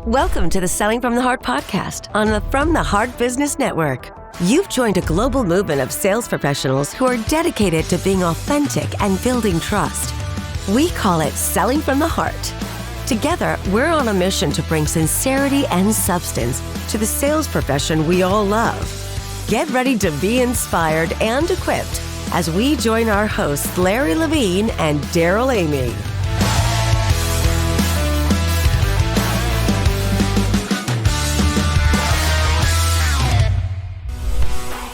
Welcome to the Selling from the Heart podcast on the From the Heart Business Network. You've joined a global movement of sales professionals who are dedicated to being authentic and building trust. We call it Selling from the Heart. Together, we're on a mission to bring sincerity and substance to the sales profession we all love. Get ready to be inspired and equipped as we join our hosts, Larry Levine and Darrell Amy.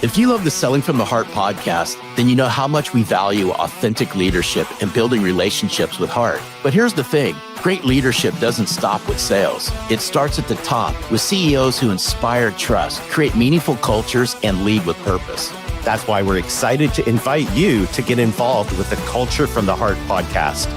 If you love the Selling from the Heart podcast, then you know how much we value authentic leadership and building relationships with heart. But here's the thing, great leadership doesn't stop with sales. It starts at the top with CEOs who inspire trust, create meaningful cultures, and lead with purpose. That's why we're excited to invite you to get involved with the Culture from the Heart podcast.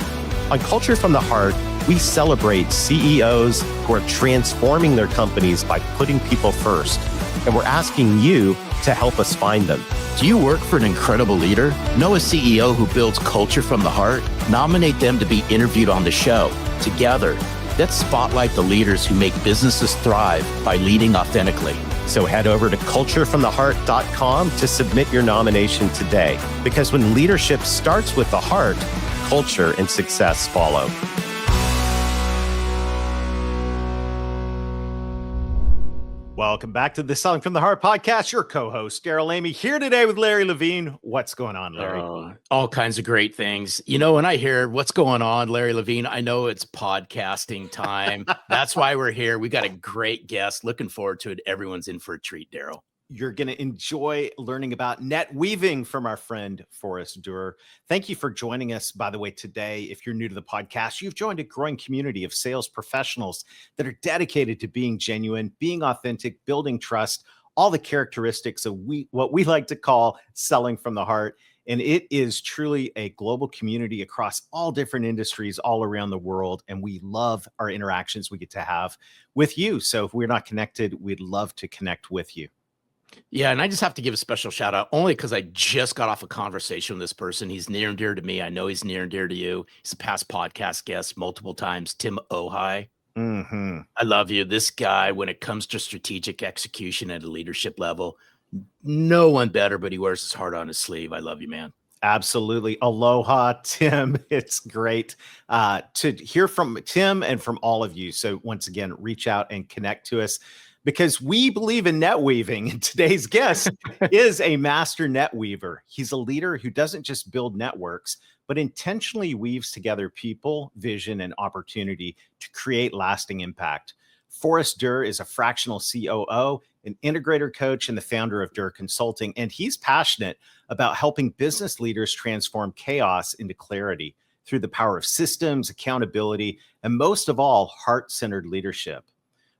On Culture from the Heart, we celebrate CEOs who are transforming their companies by putting people first. And we're asking you to help us find them. Do you work for an incredible leader? Know a CEO who builds culture from the heart? Nominate them to be interviewed on the show. Together, let's spotlight the leaders who make businesses thrive by leading authentically. So head over to cultureFromTheHeart.com to submit your nomination today. Because when leadership starts with the heart, culture and success follow. Welcome back to the Selling from the Heart podcast. Your co-host, Darrell Amy, here today with Larry Levine. What's going on, Larry? All kinds of great things. You know, when I hear what's going on, Larry Levine, I know it's podcasting time. That's why we're here. We got a great guest. Looking forward to it. Everyone's in for a treat, Darrell. You're going to enjoy learning about net weaving from our friend Forrest Derr. Thank you for joining us, by the way, today. If you're new to the podcast, you've joined a growing community of sales professionals that are dedicated to being genuine, being authentic, building trust, all the characteristics of what we like to call selling from the heart. And it is truly a global community across all different industries all around the world. And we love our interactions we get to have with you. So if we're not connected, we'd love to connect with you. Yeah, and I just have to give a special shout out only because I just got off a conversation with this person. He's near and dear to me. I know he's near and dear to you. He's a past podcast guest multiple times, Tim Ojai. I love you. This guy, when it comes to strategic execution at a leadership level, no one better, but he wears his heart on his sleeve. I love you, man. Absolutely. Aloha, Tim. It's great to hear from Tim and from all of you. So once again, reach out and connect to us, because we believe in net weaving. And today's guest is a master net weaver. He's a leader who doesn't just build networks, but intentionally weaves together people, vision, and opportunity to create lasting impact. Forrest Derr is a fractional COO, an integrator coach, and the founder of Derr Consulting. And he's passionate about helping business leaders transform chaos into clarity through the power of systems, accountability, and most of all, heart-centered leadership.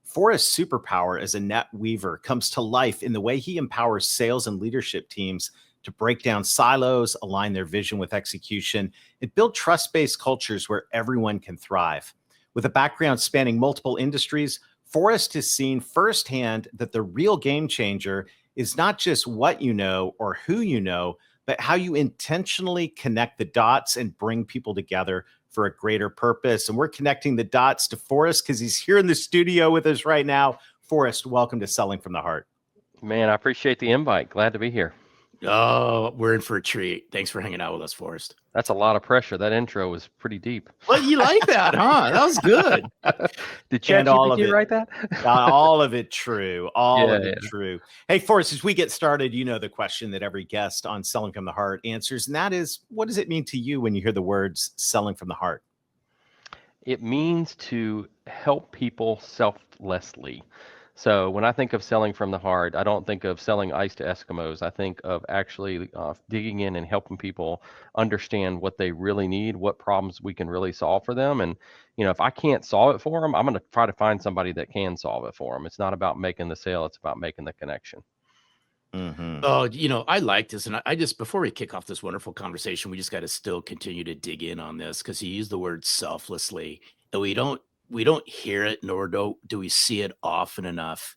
Forrest's superpower as a net weaver comes to life in the way he empowers sales and leadership teams to break down silos, align their vision with execution, and build trust-based cultures where everyone can thrive. With a background spanning multiple industries, Forrest has seen firsthand that the real game changer is not just what you know or who you know, but how you intentionally connect the dots and bring people together for a greater purpose. And we're connecting the dots to Forrest because he's here in the studio with us right now. Forrest, welcome to Selling from the Heart. Man, I appreciate the invite. Glad to be here. Oh, we're in for a treat. Thanks for hanging out with us, Forrest. That's a lot of pressure. That intro was pretty deep. Well, you like that, huh? That was good. Did ChatGPT write that? All of it true. All of it Yeah. true. Hey, Forrest, as we get started, you know the question that every guest on Selling from the Heart answers, and that is, what does it mean to you when you hear the words selling from the heart? It means to help people selflessly. So when I think of selling from the heart, I don't think of selling ice to Eskimos. I think of actually digging in and helping people understand what they really need, what problems we can really solve for them. And, you know, if I can't solve it for them, I'm going to try to find somebody that can solve it for them. It's not about making the sale. It's about making the connection. Oh, you know, I like this. And I just, before we kick off this wonderful conversation, we just got to still continue to dig in on this because you used the word selflessly. And we don't hear it, nor do we see it often enough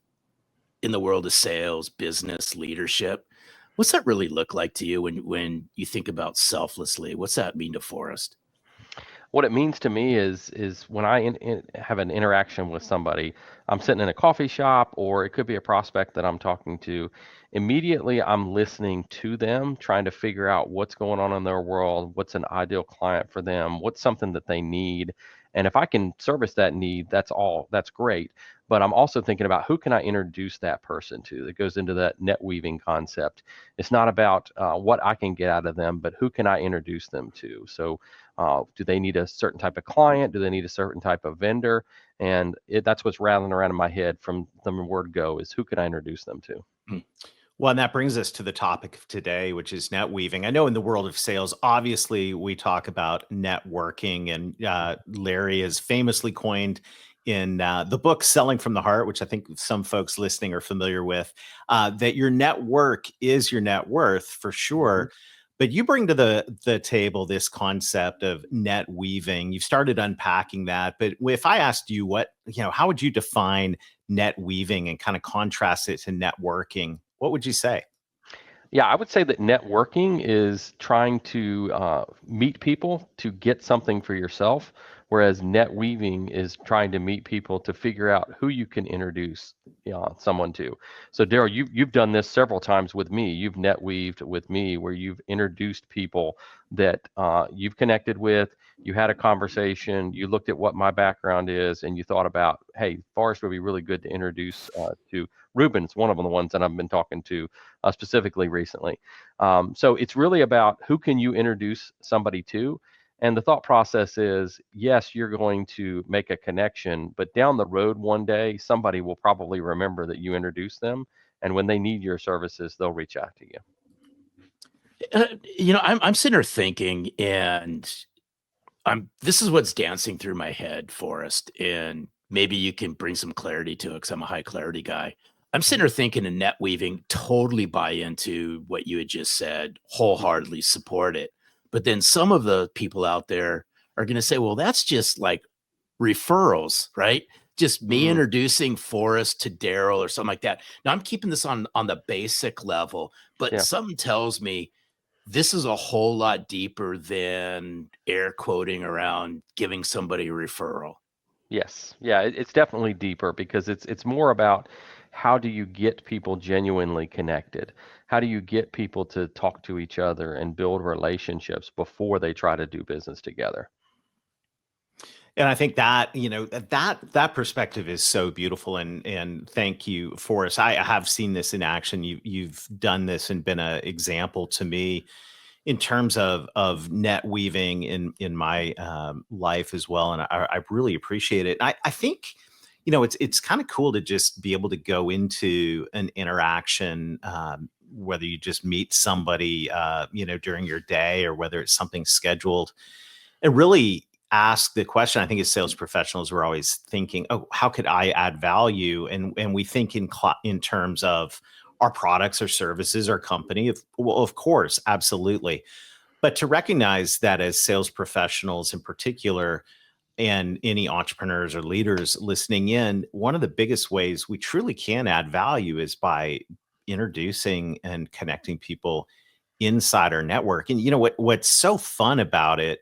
in the world of sales, business, leadership. What's that really look like to you when you think about selflessly? What's that mean to Forrest? What it means to me is when I have an interaction with somebody, I'm sitting in a coffee shop, or it could be a prospect that I'm talking to. Immediately, I'm listening to them, trying to figure out what's going on in their world, what's an ideal client for them, what's something that they need. And if I can service that need, that's great. But I'm also thinking about who can I introduce that person to. That goes into that net weaving concept. It's not about what I can get out of them, but who can I introduce them to. So do they need a certain type of client? Do they need a certain type of vendor? And that's what's rattling around in my head from the word go, is who can I introduce them to? Well, and that brings us to the topic of today, which is net weaving. I know in the world of sales, obviously we talk about networking, and Larry has famously coined in the book Selling from the Heart, which I think some folks listening are familiar with, that your network is your net worth for sure. But you bring to the table this concept of net weaving. You've started unpacking that, but if I asked you how would you define net weaving and kind of contrast it to networking, what would you say? Yeah, I would say that networking is trying to meet people to get something for yourself, whereas net weaving is trying to meet people to figure out who you can introduce someone to. So, Darrell, you've done this several times with me. You've net weaved with me, where you've introduced people that you've connected with. You had a conversation. You looked at what my background is, and you thought about, hey, Forrest would be really good to introduce to. Ruben's one of the ones that I've been talking to specifically recently. So it's really about who can you introduce somebody to. And the thought process is, yes, you're going to make a connection, but down the road one day, somebody will probably remember that you introduced them. And when they need your services, they'll reach out to you. I'm sitting here thinking, and this is what's dancing through my head, Forrest, and maybe you can bring some clarity to it, because I'm a high clarity guy. I'm sitting here thinking in net weaving, totally buy into what you had just said, wholeheartedly support it. But then some of the people out there are going to say, well, that's just like referrals, right? Just me introducing Forrest to Darrell or something like that. Now I'm keeping this on the basic level, but something tells me this is a whole lot deeper than air quoting around giving somebody a referral. Yes. Yeah, it's definitely deeper, because it's more about how do you get people genuinely connected? How do you get people to talk to each other and build relationships before they try to do business together? And I think that, that perspective is so beautiful. And thank you, Forrest. I have seen this in action. You've done this and been an example to me in terms of net weaving in my life as well. And I really appreciate it. I think, it's kind of cool to just be able to go into an interaction, whether you just meet somebody, during your day, or whether it's something scheduled, and really ask the question. I think as sales professionals, we're always thinking, oh, how could I add value? And we think in terms of our products or services or company. Of course, absolutely. But to recognize that as sales professionals in particular, and any entrepreneurs or leaders listening in, one of the biggest ways we truly can add value is by introducing and connecting people inside our network. And what's so fun about it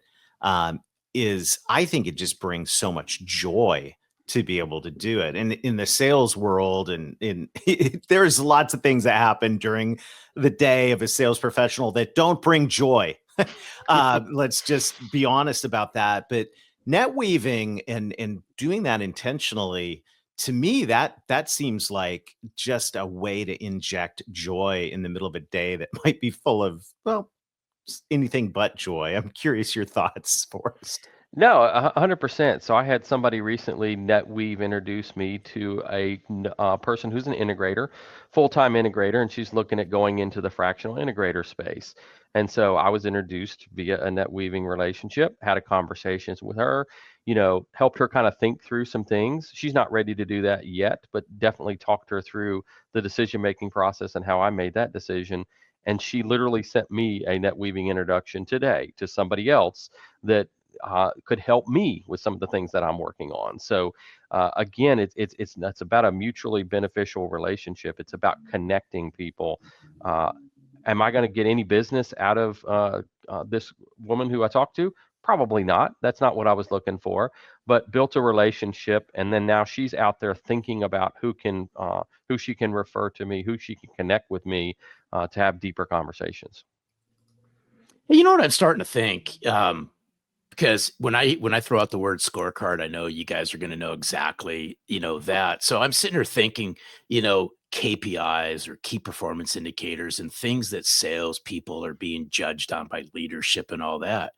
is I think it just brings so much joy to be able to do it. And in the sales world, and there's lots of things that happen during the day of a sales professional that don't bring joy. Let's just be honest about that. But net weaving and doing that intentionally, to me, that seems like just a way to inject joy in the middle of a day that might be full of, well, anything but joy. I'm curious your thoughts, Forrest. No, 100%. So I had somebody recently, NetWeave, introduce me to a person who's an integrator, full-time integrator, and she's looking at going into the fractional integrator space. And so I was introduced via a NetWeaving relationship, had a conversation with her, helped her kind of think through some things. She's not ready to do that yet, but definitely talked her through the decision-making process and how I made that decision. And she literally sent me a NetWeaving introduction today to somebody else that could help me with some of the things that I'm working on. So again, it's about a mutually beneficial relationship. It's about connecting people. Am I going to get any business out of this woman who I talked to? Probably not. That's not what I was looking for, but built a relationship, and then now she's out there thinking about who she can refer to me, who she can connect with me to have deeper conversations. You know what I'm starting to think? Because when I throw out the word scorecard, I know you guys are going to know exactly, that. So I'm sitting here thinking, KPIs or key performance indicators and things that salespeople are being judged on by leadership and all that.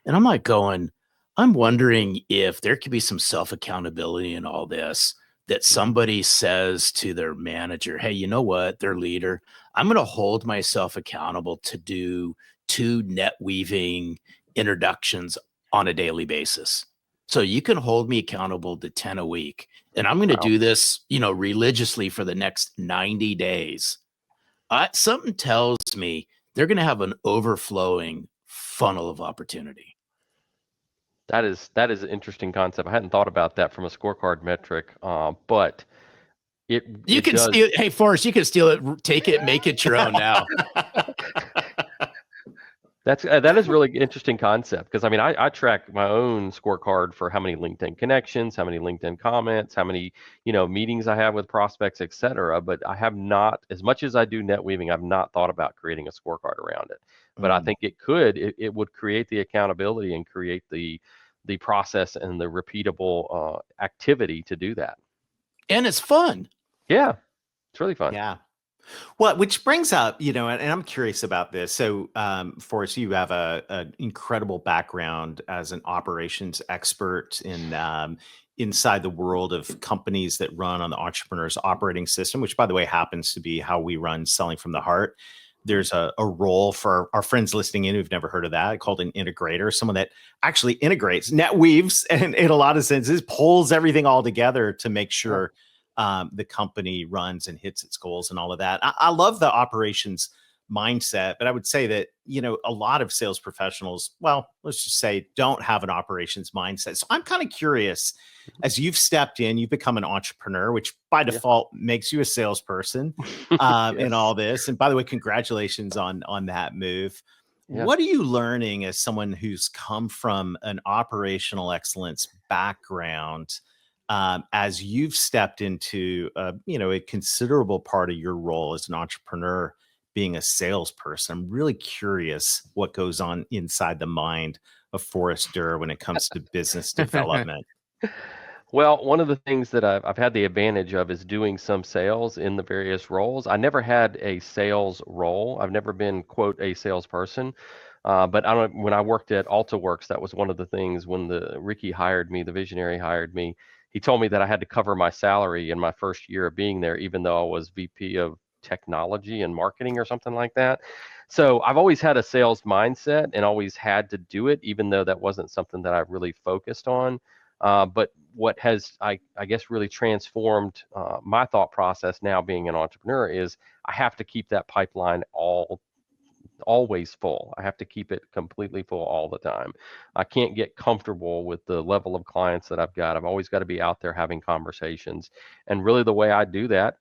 And I'm like I'm wondering if there could be some self-accountability in all this, that somebody says to their manager, hey, you know what, their leader, I'm going to hold myself accountable to do 2 net weaving introductions on a daily basis. So you can hold me accountable to 10 a week. And I'm going to do this, religiously for the next 90 days. Something tells me they're going to have an overflowing funnel of opportunity. That is an interesting concept. I hadn't thought about that from a scorecard metric, but you can does. Steal it. Hey, Forrest, you can steal it, take it, make it your own now. That is really interesting concept, because I track my own scorecard for how many LinkedIn connections, how many LinkedIn comments, how many meetings I have with prospects, etc. But I have not, as much as I do net weaving, I've not thought about creating a scorecard around it. But I think it would create the accountability and create the process and the repeatable activity to do that. And it's fun. Yeah, it's really fun. Yeah. Well, which brings up, and I'm curious about this. So, Forrest, you have an incredible background as an operations expert inside the world of companies that run on the entrepreneur's operating system, which, by the way, happens to be how we run Selling from the Heart. There's a role for our friends listening in who've never heard of that, called an integrator, someone that actually integrates, net weaves, and in a lot of senses, pulls everything all together to make sure the company runs and hits its goals and all of that. I love the operations mindset, but I would say that, a lot of sales professionals, well, let's just say, don't have an operations mindset. So I'm kind of curious, as you've stepped in, you've become an entrepreneur, which by default makes you a salesperson in all this. And by the way, congratulations on that move. Yeah. What are you learning as someone who's come from an operational excellence background, as you've stepped into, a considerable part of your role as an entrepreneur, being a salesperson? I'm really curious what goes on inside the mind of Forrest Derr when it comes to business development. Well, one of the things that I've had the advantage of is doing some sales in the various roles. I never had a sales role. I've never been, quote, a salesperson. But when I worked at AltaWorks, that was one of the things when Ricky hired me, the visionary hired me. He told me that I had to cover my salary in my first year of being there, even though I was VP of technology and marketing or something like that. So I've always had a sales mindset and always had to do it, even though that wasn't something that I really focused on. But what has, I guess, really transformed my thought process now, being an entrepreneur, is I have to keep that pipeline always full. I have to keep it completely full all the time. I can't get comfortable with the level of clients that I've got. I've always got to be out there having conversations. And really the way I do that,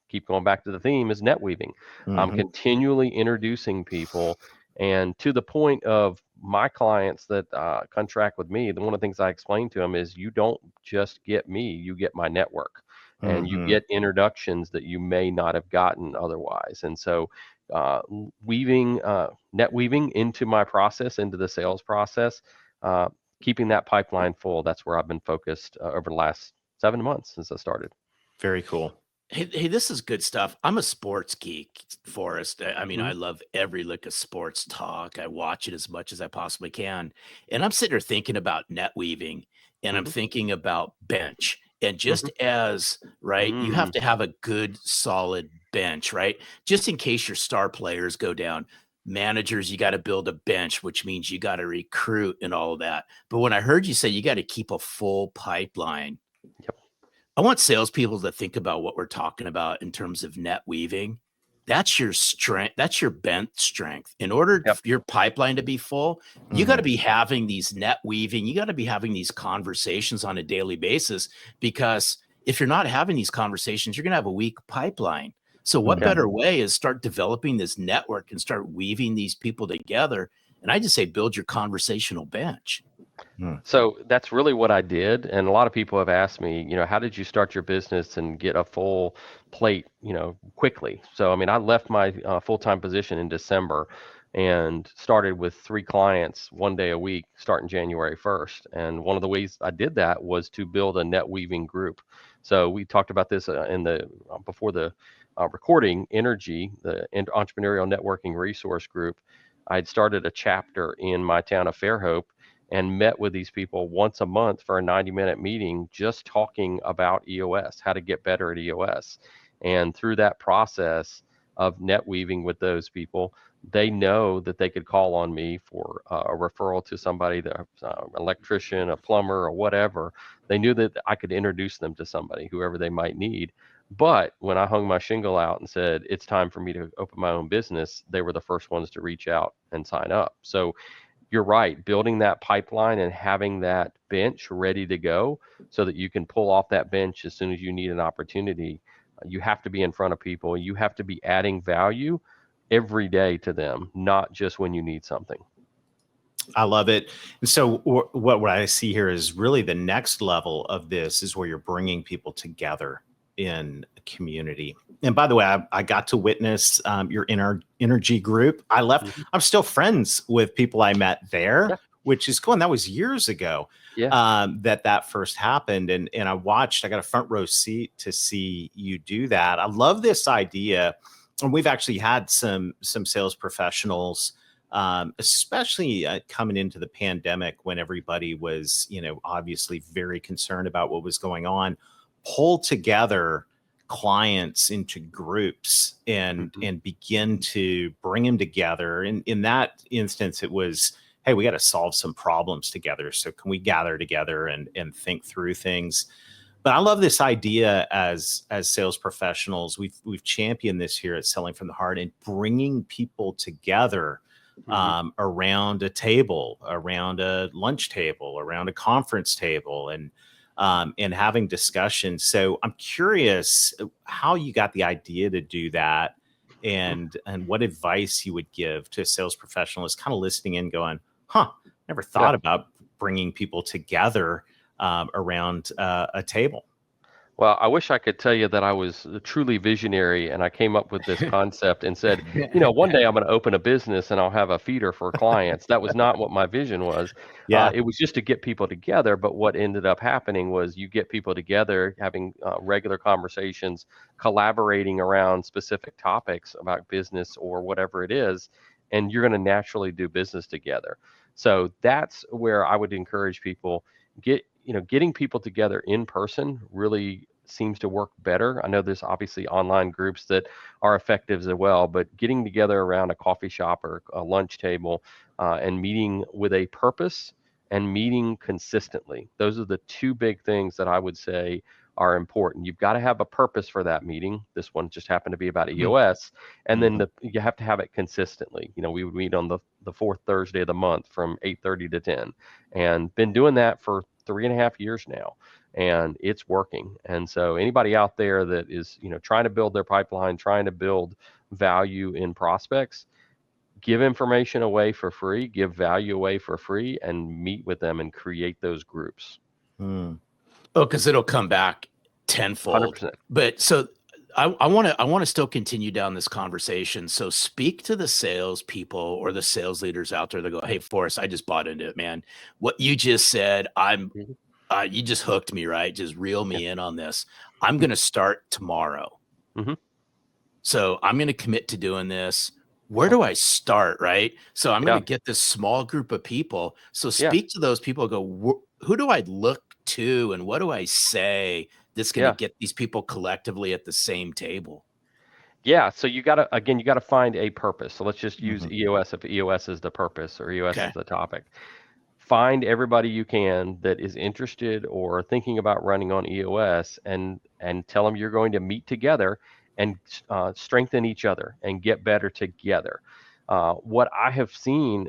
keep going back to the theme, is net weaving. Mm-hmm. I'm continually introducing people, and to the point of my clients that contract with me, one of the things I explain to them is, you don't just get me, you get my network. And you get introductions that you may not have gotten otherwise. And so net weaving into my process, into the sales process, keeping that pipeline full, that's where I've been focused over the last 7 months since I started. Very cool. Hey, this is good stuff. I'm a sports geek, Forrest. I mean, I love every lick of sports talk. I watch it as much as I possibly can. And I'm sitting here thinking about net weaving, and I'm thinking about bench. And just as, right, you have to have a good, solid bench, right? Just in case your star players go down. Managers, you got to build a bench, which means you got to recruit and all of that. But when I heard you say you got to keep a full pipeline, I want salespeople to think about what we're talking about in terms of net weaving. That's your strength. That's your bench strength. In order for your pipeline to be full, you got to be having these net weaving. You got to be having these conversations on a daily basis, because if you're not having these conversations, you're going to have a weak pipeline. So what better way is start developing this network and start weaving these people together And I just say, build your conversational bench. So that's really what I did. And a lot of people have asked me, how did you start your business and get a full plate, quickly? So, I mean, I left my full-time position in December and started with 3 clients 1 day a week starting January 1st. And one of the ways I did that was to build a net weaving group. So we talked about this before the recording, Energy, the Entrepreneurial Networking Resource Group. I had started a chapter in my town of Fairhope and met with these people once a month for a 90-minute meeting, just talking about EOS, how to get better at EOS. And through that process of net weaving with those people, they know that they could call on me for a referral to somebody, the electrician, a plumber, or whatever. They knew that I could introduce them to somebody, whoever they might need. But when I hung my shingle out and said, it's time for me to open my own business, they were the first ones to reach out and sign up. So you're right, building that pipeline and having that bench ready to go so that you can pull off that bench as soon as you need an opportunity. You have to be in front of people. You have to be adding value every day to them, not just when you need something. I love it. And so what I see here is really the next level of this is where you're bringing people together in a community. And by the way, I got to witness your energy group. I left. Mm-hmm. I'm still friends with people I met there, Yeah. which is cool. And that was years ago. Yeah. That first happened. And I got a front row seat to see you do that. I love this idea. And we've actually had some sales professionals, especially coming into the pandemic when everybody was, obviously very concerned about what was going on, pull together clients into groups and begin to bring them together. In that instance, it was, hey, we got to solve some problems together. So can we gather together and think through things? But I love this idea as sales professionals. We've championed this here at Selling from the Heart and bringing people together around a table, around a lunch table, around a conference table, and having discussions. So I'm curious how you got the idea to do that, and what advice you would give to a sales professional is kind of listening in, going, never thought about bringing people together around a table. Well, I wish I could tell you that I was truly visionary and I came up with this concept and said, one day I'm going to open a business and I'll have a feeder for clients. That was not what my vision was. Yeah. It was just to get people together. But what ended up happening was you get people together, having regular conversations, collaborating around specific topics about business or whatever it is, and you're going to naturally do business together. So that's where I would encourage people, getting people together in person really seems to work better. I know there's obviously online groups that are effective as well, but getting together around a coffee shop or a lunch table and meeting with a purpose and meeting consistently. Those are the 2 big things that I would say are important. You've got to have a purpose for that meeting. This one just happened to be about EOS. And then you have to have it consistently. We would meet on the 4th Thursday of the month from 8:30 to 10, and been doing that for 3.5 years now, and it's working. And so anybody out there that is, trying to build their pipeline, trying to build value in prospects, give information away for free, give value away for free, and meet with them and create those groups. Because it'll come back tenfold. 100%. But so I want to still continue down this conversation. So speak to the sales people or the sales leaders out there that go, hey, Forrest, I just bought into it, man. What you just said, you just hooked me, right? Just reel me in on this. I'm going to start tomorrow. So I'm going to commit to doing this. Where do I start, right? So I'm going to get this small group of people. So speak to those people, go, who do I look to and what do I say that's going to get these people collectively at the same table? Yeah. So you got to find a purpose. So let's just use EOS if EOS is the purpose or EOS is the topic. Find everybody you can that is interested or thinking about running on EOS and tell them you're going to meet together and strengthen each other and get better together. What I have seen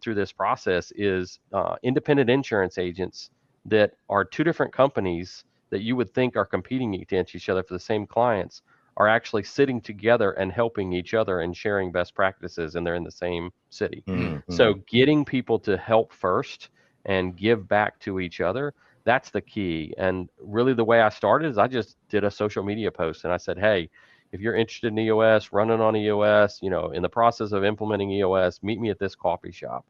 through this process is independent insurance agents that are 2 different companies that you would think are competing against each other for the same clients are actually sitting together and helping each other and sharing best practices, and they're in the same city. So getting people to help first and give back to each other, that's the key. And really the way I started is I just did a social media post and I said, hey, if you're interested in EOS, running on EOS, in the process of implementing EOS, meet me at this coffee shop.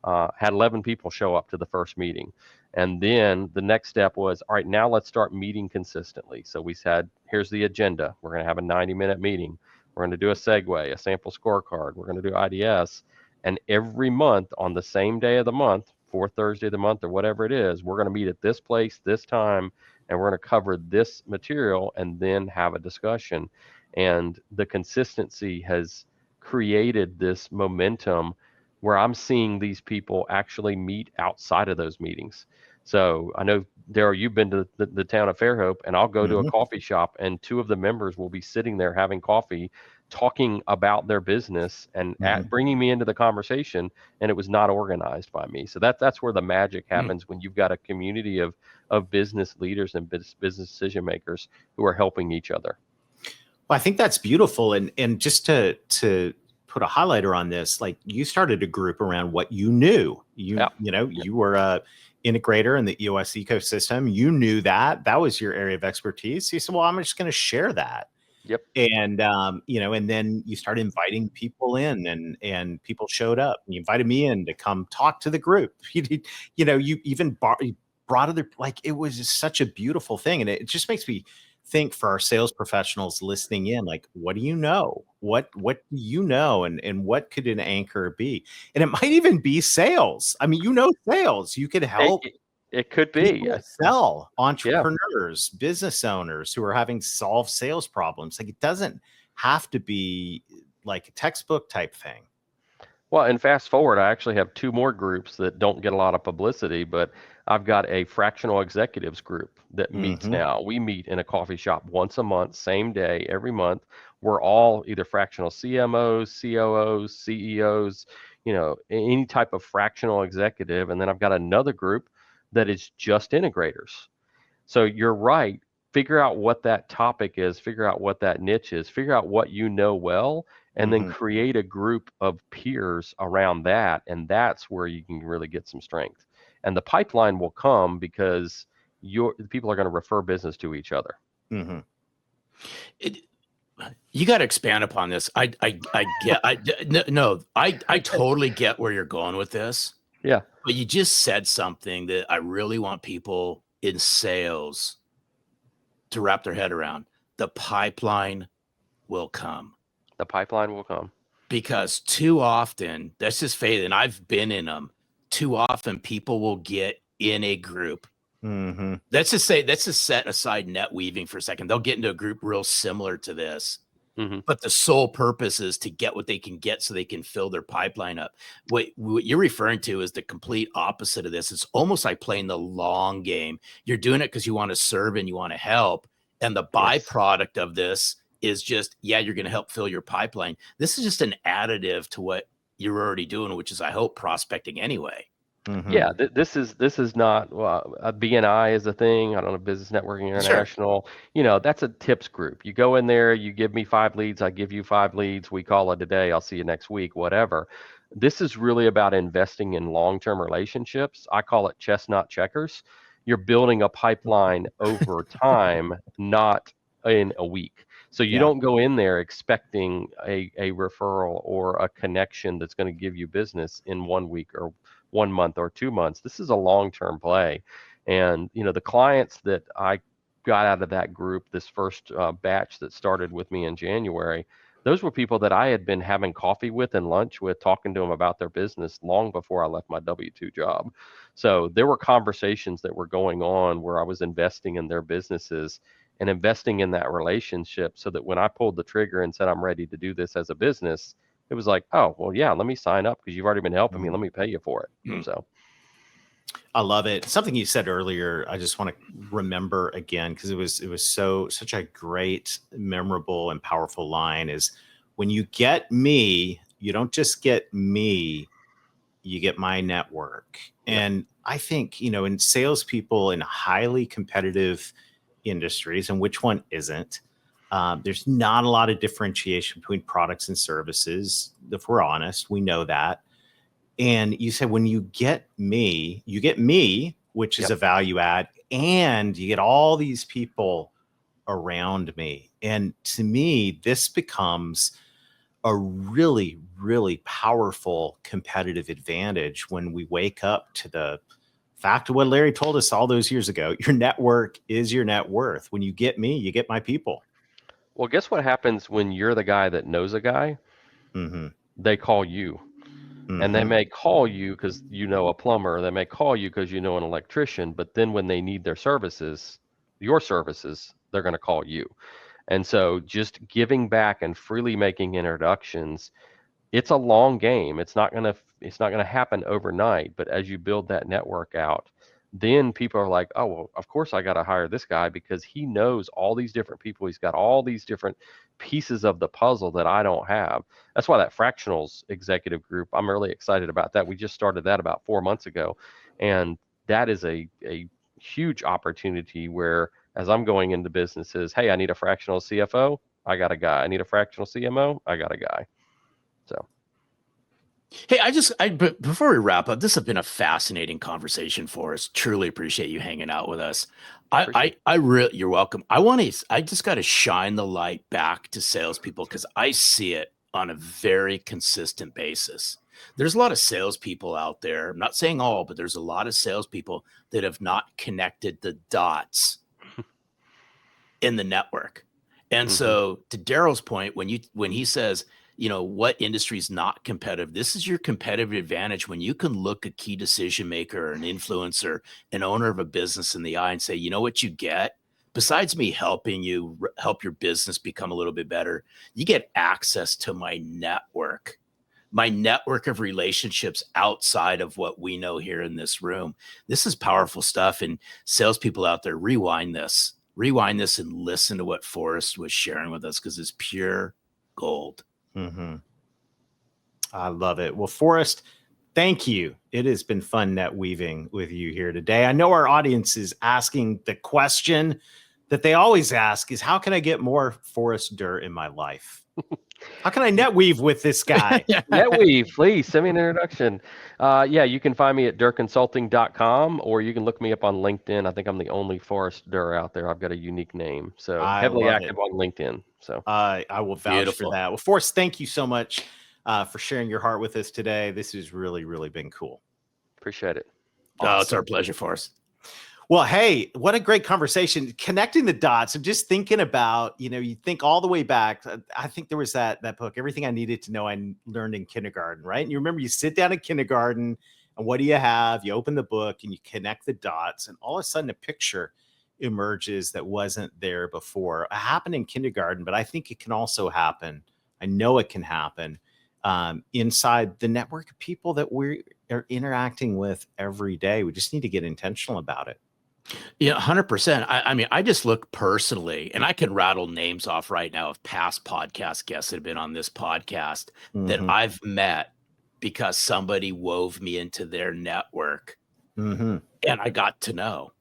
Had 11 people show up to the first meeting. And then the next step was, all right, now let's start meeting consistently. So we said, here's the agenda. We're going to have a 90-minute meeting. We're going to do a segue, a sample scorecard. We're going to do IDS. And every month on the same day of the month, fourth Thursday of the month or whatever it is, we're going to meet at this place, this time, and we're going to cover this material and then have a discussion. And the consistency has created this momentum where I'm seeing these people actually meet outside of those meetings. So I know, Darrell, you've been to the town of Fairhope, and I'll go to a coffee shop and two of the members will be sitting there having coffee, talking about their business and bringing me into the conversation, and it was not organized by me. So that's where the magic happens when you've got a community of business leaders and business decision makers who are helping each other. Well, I think that's beautiful. And just to put a highlighter on this, like you started a group around what you knew. You were a integrator in the EOS ecosystem. You knew that was your area of expertise. So you said, well, I'm just going to share that. Yep. And, and then you started inviting people in and people showed up. You invited me in to come talk to the group. You even brought other, like, it was just such a beautiful thing. And it just makes me think, for our sales professionals listening in, like, what do you know? What do you know? And what could an anchor be? And it might even be sales. I mean, sales, you could help. It could be sell entrepreneurs, business owners who are having solved sales problems. Like, it doesn't have to be like a textbook type thing. Well, and fast forward, I actually have two more groups that don't get a lot of publicity, but I've got a fractional executives group that meets now. We meet in a coffee shop once a month, same day, every month. We're all either fractional CMOs, COOs, CEOs, any type of fractional executive. And then I've got another group that is just integrators. So you're right. Figure out what that topic is, figure out what that niche is, figure out what you know well, and then create a group of peers around that. And that's where you can really get some strength. And the pipeline will come because people are going to refer business to each other. You got to expand upon this. I totally get where you're going with this. Yeah. But you just said something that I really want people in sales to wrap their head around. The pipeline will come. The pipeline will come. Because too often, that's just faith, and I've been in them. Too often, people will get in a group. Let's just set aside net weaving for a second. They'll get into a group real similar to this. But the sole purpose is to get what they can get so they can fill their pipeline up. What you're referring to is the complete opposite of this. It's almost like playing the long game. You're doing it because you want to serve and you want to help. And the byproduct of this is just, you're going to help fill your pipeline. This is just an additive to what you're already doing, which is, I hope, prospecting anyway. Yeah, this is not a BNI is a thing. I don't know, Business Networking International. Sure. That's a tips group. You go in there, you give me 5 leads, I give you 5 leads. We call it a day. I'll see you next week, whatever. This is really about investing in long-term relationships. I call it chestnut checkers. You're building a pipeline over time, not in a week. So you don't go in there expecting a referral or a connection that's going to give you business in 1 week or 1 month or 2 months. This is a long-term play. And, the clients that I got out of that group, this first batch that started with me in January, those were people that I had been having coffee with and lunch with, talking to them about their business long before I left my W-2 job. So there were conversations that were going on where I was investing in their businesses and investing in that relationship so that when I pulled the trigger and said, I'm ready to do this as a business, it was like, oh, well, yeah, let me sign up because you've already been helping me. Let me pay you for it. So I love it. Something you said earlier, I just want to remember again, because it was such a great, memorable, and powerful line, is when you get me, you don't just get me, you get my network. And I think, in salespeople in highly competitive industries, and which one isn't, There's not a lot of differentiation between products and services. If we're honest, we know that. And you said, when you get me, which is a value add, and you get all these people around me. And to me, this becomes a really, really powerful competitive advantage when we wake up to the fact of what Larry told us all those years ago. Your network is your net worth. When you get me, you get my people. Well, guess what happens when you're the guy that knows a guy? Mm-hmm. They call you. And they may call you because you know a plumber. They may call you because you know an electrician. But then when they need their services, your services, they're going to call you. And so just giving back and freely making introductions, it's a long game. It's not going to happen overnight. But as you build that network out, then people are like, oh, well, of course I got to hire this guy because he knows all these different people. He's got all these different pieces of the puzzle that I don't have. That's why that Fractionals executive group, I'm really excited about that. We just started that about 4 months ago. And that is a huge opportunity where, as I'm going into businesses, hey, I need a fractional CFO. I got a guy. I need a fractional CMO. I got a guy. So. Hey, but before we wrap up, this has been a fascinating conversation for us. Truly appreciate you hanging out with us. You're welcome. I just got to shine the light back to salespeople because I see it on a very consistent basis. There's a lot of salespeople out there. I'm not saying all, but there's a lot of salespeople that have not connected the dots in the network. And so, to Darrell's point, when he says, what industry is not competitive? This is your competitive advantage when you can look a key decision maker, an influencer, an owner of a business in the eye and say, you know what you get? Besides me helping you help your business become a little bit better, you get access to my network of relationships outside of what we know here in this room. This is powerful stuff. And salespeople out there, rewind this and listen to what Forrest was sharing with us because it's pure gold. Mm-hmm. I love it. Well, Forrest, thank you. It has been fun net weaving with you here today. I know our audience is asking the question that they always ask is, how can I get more Forrest Derr in my life? How can I net weave with this guy? Net weave, please send me an introduction. You can find me at derrconsulting.com, or you can look me up on LinkedIn. I think I'm the only Forrest Derr out there. I've got a unique name, so heavily active on LinkedIn. So I will vouch for that. Well, Forrest, thank you so much for sharing your heart with us today. This has really, really been cool. Appreciate it. Awesome. It's our pleasure, Forrest. Well, hey, what a great conversation. Connecting the dots. I'm just thinking about, you think all the way back. I think there was that book, Everything I Needed to Know I Learned in Kindergarten, right? And you remember you sit down in kindergarten and what do you have? You open the book and you connect the dots and all of a sudden a picture emerges that wasn't there before. It happened in kindergarten, but I think it can also happen. I know it can happen inside the network of people that we are interacting with every day. We just need to get intentional about it. Yeah, 100%. I mean, I just look personally, and I can rattle names off right now of past podcast guests that have been on this podcast that I've met because somebody wove me into their network and I got to know.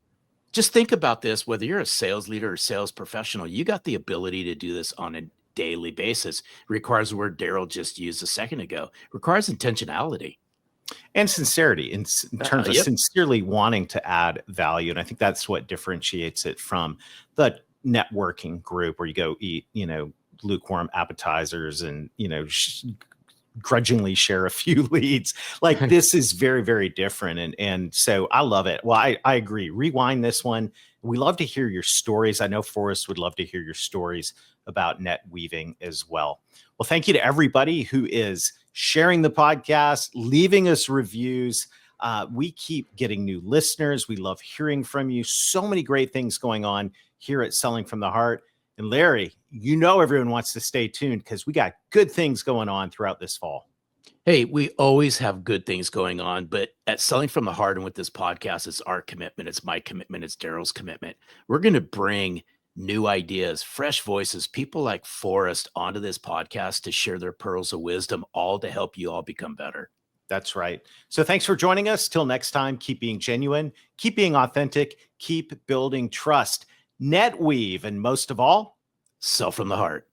Just think about this, whether you're a sales leader or sales professional, you got the ability to do this on a daily basis. It requires the word Darrell just used a second ago. It requires intentionality. And sincerity in terms of sincerely wanting to add value. And I think that's what differentiates it from the networking group where you go eat, lukewarm appetizers and, grudgingly share a few leads. Like this is very, very different. And so I love it. Well, I agree. Rewind this one. We love to hear your stories. I know Forrest would love to hear your stories about net weaving as well. Well, thank you to everybody who is sharing the podcast, leaving us reviews. We keep getting new listeners. We love hearing from you. So many great things going on here at Selling from the Heart. And Larry, everyone wants to stay tuned because we got good things going on throughout this fall. Hey, we always have good things going on, but at Selling from the Heart and with this podcast, it's our commitment. It's my commitment. It's Darrell's commitment. We're going to bring new ideas, fresh voices, people like Forrest onto this podcast to share their pearls of wisdom, all to help you all become better. That's right. So thanks for joining us. Till next time, keep being genuine, keep being authentic, keep building trust, net weave, and most of all, sell from the heart.